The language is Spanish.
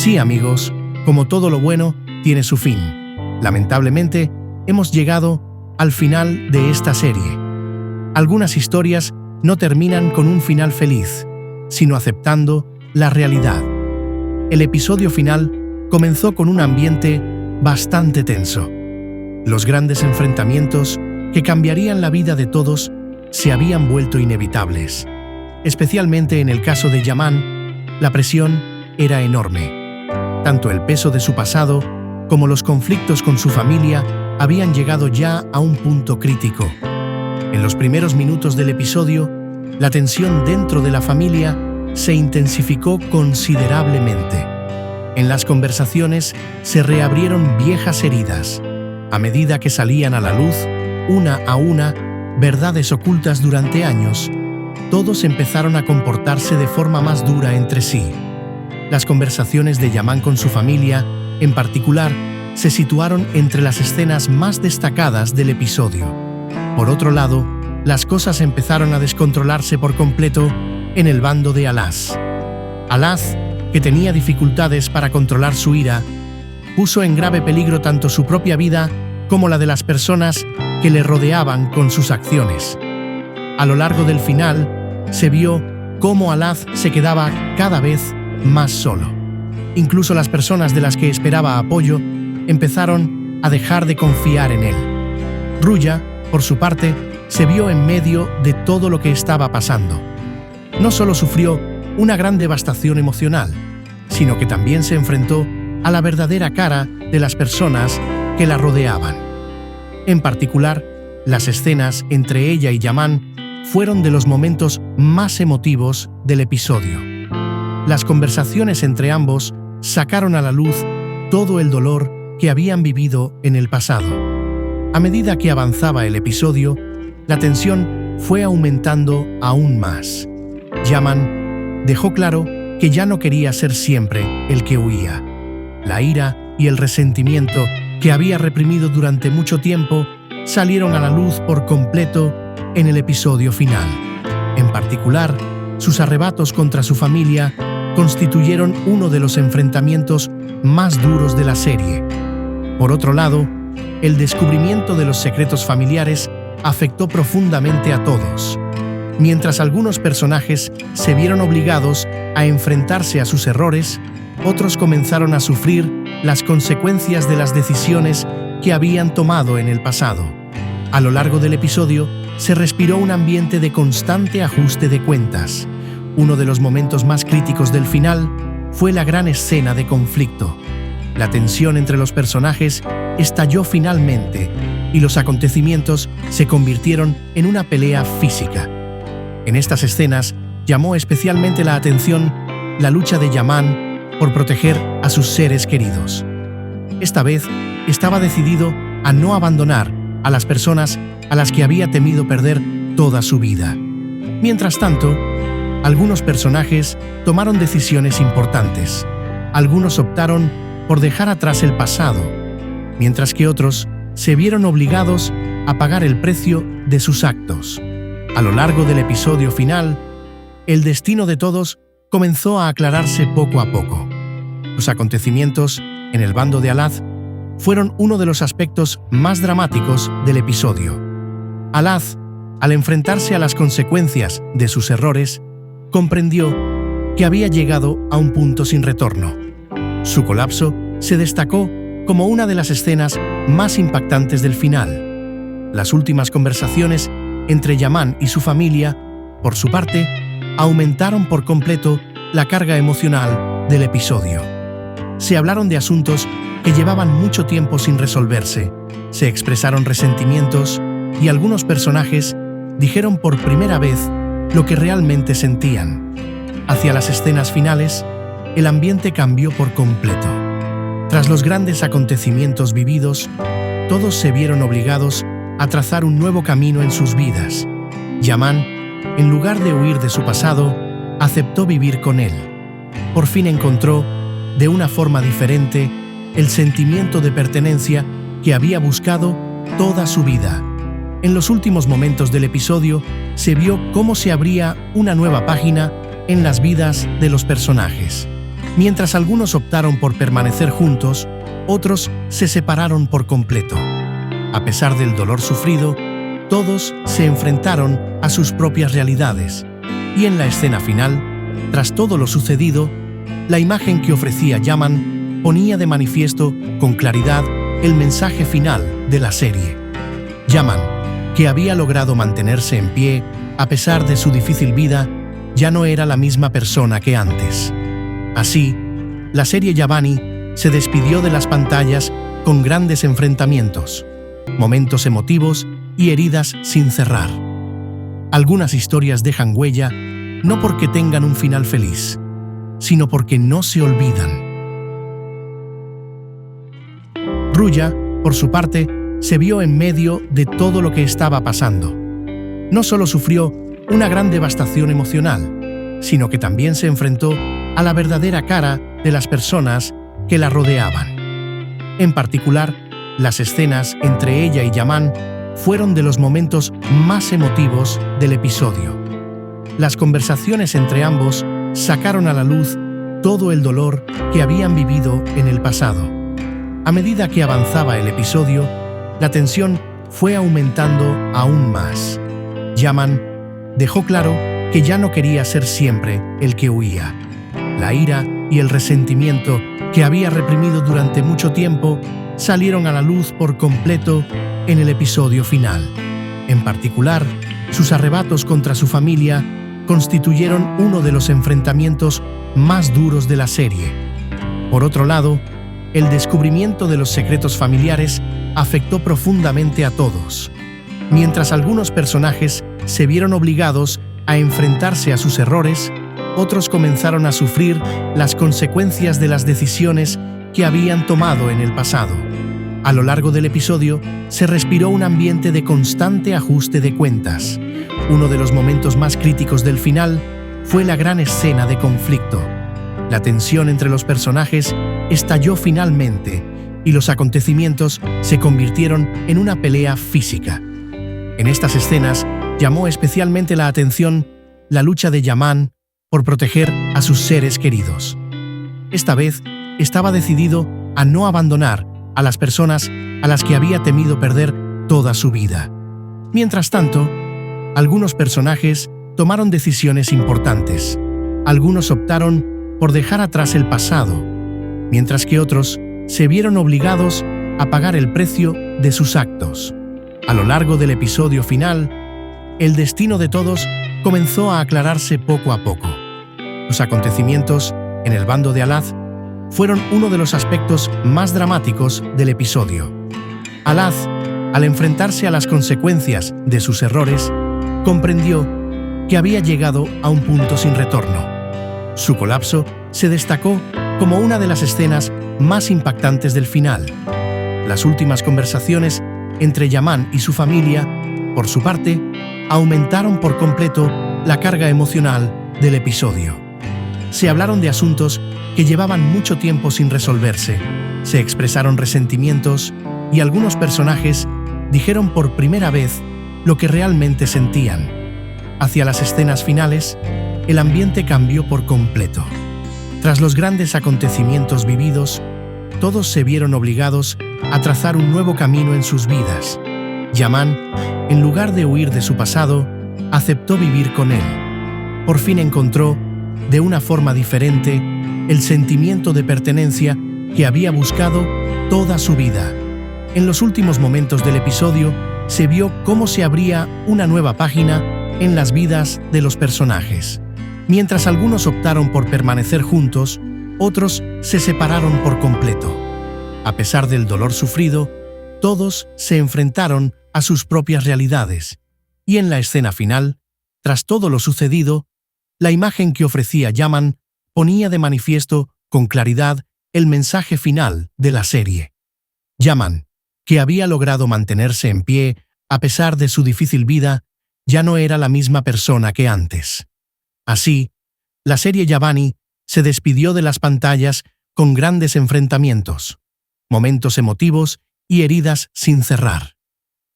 Sí, amigos, como todo lo bueno, tiene su fin. Lamentablemente, hemos llegado al final de esta serie. Algunas historias no terminan con un final feliz, sino aceptando la realidad. El episodio final comenzó con un ambiente bastante tenso. Los grandes enfrentamientos que cambiarían la vida de todos se habían vuelto inevitables. Especialmente en el caso de Yaman, la presión era enorme. Tanto el peso de su pasado como los conflictos con su familia habían llegado ya a un punto crítico. En los primeros minutos del episodio, la tensión dentro de la familia se intensificó considerablemente. En las conversaciones se reabrieron viejas heridas. A medida que salían a la luz, una a una, verdades ocultas durante años, todos empezaron a comportarse de forma más dura entre sí. Las conversaciones de Yaman con su familia, en particular, se situaron entre las escenas más destacadas del episodio. Por otro lado, las cosas empezaron a descontrolarse por completo en el bando de Alaz. Alaz, que tenía dificultades para controlar su ira, puso en grave peligro tanto su propia vida como la de las personas que le rodeaban con sus acciones. A lo largo del final, se vio cómo Alaz se quedaba cada vez más solo. Incluso las personas de las que esperaba apoyo empezaron a dejar de confiar en él. Ruya, por su parte, se vio en medio de todo lo que estaba pasando. No solo sufrió una gran devastación emocional, sino que también se enfrentó a la verdadera cara de las personas que la rodeaban. En particular, las escenas entre ella y Yaman fueron de los momentos más emotivos del episodio. Las conversaciones entre ambos sacaron a la luz todo el dolor que habían vivido en el pasado. A medida que avanzaba el episodio, la tensión fue aumentando aún más. Yaman dejó claro que ya no quería ser siempre el que huía. La ira y el resentimiento que había reprimido durante mucho tiempo salieron a la luz por completo en el episodio final. En particular, sus arrebatos contra su familia constituyeron uno de los enfrentamientos más duros de la serie. Por otro lado, el descubrimiento de los secretos familiares afectó profundamente a todos. Mientras algunos personajes se vieron obligados a enfrentarse a sus errores, otros comenzaron a sufrir las consecuencias de las decisiones que habían tomado en el pasado. A lo largo del episodio, se respiró un ambiente de constante ajuste de cuentas. Uno de los momentos más críticos del final fue la gran escena de conflicto. La tensión entre los personajes estalló finalmente y los acontecimientos se convirtieron en una pelea física. En estas escenas llamó especialmente la atención la lucha de Yaman por proteger a sus seres queridos. Esta vez estaba decidido a no abandonar a las personas a las que había temido perder toda su vida. Mientras tanto, algunos personajes tomaron decisiones importantes. Algunos optaron por dejar atrás el pasado, mientras que otros se vieron obligados a pagar el precio de sus actos. A lo largo del episodio final, el destino de todos comenzó a aclararse poco a poco. Los acontecimientos en el bando de Alaz fueron uno de los aspectos más dramáticos del episodio. Alaz, al enfrentarse a las consecuencias de sus errores, comprendió que había llegado a un punto sin retorno. Su colapso se destacó como una de las escenas más impactantes del final. Las últimas conversaciones entre Yaman y su familia, por su parte, aumentaron por completo la carga emocional del episodio. Se hablaron de asuntos que llevaban mucho tiempo sin resolverse, se expresaron resentimientos y algunos personajes dijeron por primera vez lo que realmente sentían. Hacia las escenas finales, el ambiente cambió por completo. Tras los grandes acontecimientos vividos, todos se vieron obligados a trazar un nuevo camino en sus vidas. Yaman, en lugar de huir de su pasado, aceptó vivir con él. Por fin encontró, de una forma diferente, el sentimiento de pertenencia que había buscado toda su vida. En los últimos momentos del episodio, se vio cómo se abría una nueva página en las vidas de los personajes. Mientras algunos optaron por permanecer juntos, otros se separaron por completo. A pesar del dolor sufrido, todos se enfrentaron a sus propias realidades. Y en la escena final, tras todo lo sucedido, la imagen que ofrecía Yaman ponía de manifiesto con claridad el mensaje final de la serie. Yaman, que había logrado mantenerse en pie a pesar de su difícil vida, ya no era la misma persona que antes. Así, la serie Yavani se despidió de las pantallas con grandes enfrentamientos, momentos emotivos y heridas sin cerrar. Algunas historias dejan huella no porque tengan un final feliz, sino porque no se olvidan. Ruya, por su parte, se vio en medio de todo lo que estaba pasando. No solo sufrió una gran devastación emocional, sino que también se enfrentó a la verdadera cara de las personas que la rodeaban. En particular, las escenas entre ella y Yaman fueron de los momentos más emotivos del episodio. Las conversaciones entre ambos sacaron a la luz todo el dolor que habían vivido en el pasado. A medida que avanzaba el episodio, la tensión fue aumentando aún más. Yaman dejó claro que ya no quería ser siempre el que huía. La ira y el resentimiento que había reprimido durante mucho tiempo salieron a la luz por completo en el episodio final. En particular, sus arrebatos contra su familia constituyeron uno de los enfrentamientos más duros de la serie. Por otro lado, el descubrimiento de los secretos familiares afectó profundamente a todos. Mientras algunos personajes se vieron obligados a enfrentarse a sus errores, otros comenzaron a sufrir las consecuencias de las decisiones que habían tomado en el pasado. A lo largo del episodio, se respiró un ambiente de constante ajuste de cuentas. Uno de los momentos más críticos del final fue la gran escena de conflicto. La tensión entre los personajes estalló finalmente y los acontecimientos se convirtieron en una pelea física. En estas escenas llamó especialmente la atención la lucha de Yaman por proteger a sus seres queridos. Esta vez estaba decidido a no abandonar a las personas a las que había temido perder toda su vida. Mientras tanto, algunos personajes tomaron decisiones importantes. Algunos optaron por dejar atrás el pasado, mientras que otros se vieron obligados a pagar el precio de sus actos. A lo largo del episodio final, el destino de todos comenzó a aclararse poco a poco. Los acontecimientos en el bando de Alaz fueron uno de los aspectos más dramáticos del episodio. Alaz, al enfrentarse a las consecuencias de sus errores, comprendió que había llegado a un punto sin retorno. Su colapso se destacó como una de las escenas más impactantes del final. Las últimas conversaciones entre Yaman y su familia, por su parte, aumentaron por completo la carga emocional del episodio. Se hablaron de asuntos que llevaban mucho tiempo sin resolverse, se expresaron resentimientos y algunos personajes dijeron por primera vez lo que realmente sentían. Hacia las escenas finales, el ambiente cambió por completo. Tras los grandes acontecimientos vividos, todos se vieron obligados a trazar un nuevo camino en sus vidas. Yaman, en lugar de huir de su pasado, aceptó vivir con él. Por fin encontró, de una forma diferente, el sentimiento de pertenencia que había buscado toda su vida. En los últimos momentos del episodio, se vio cómo se abría una nueva página en las vidas de los personajes. Mientras algunos optaron por permanecer juntos, otros se separaron por completo. A pesar del dolor sufrido, todos se enfrentaron a sus propias realidades. Y en la escena final, tras todo lo sucedido, la imagen que ofrecía Yaman ponía de manifiesto con claridad el mensaje final de la serie. Yaman, que había logrado mantenerse en pie a pesar de su difícil vida, ya no era la misma persona que antes. Así, la serie Yavani se despidió de las pantallas con grandes enfrentamientos, momentos emotivos y heridas sin cerrar.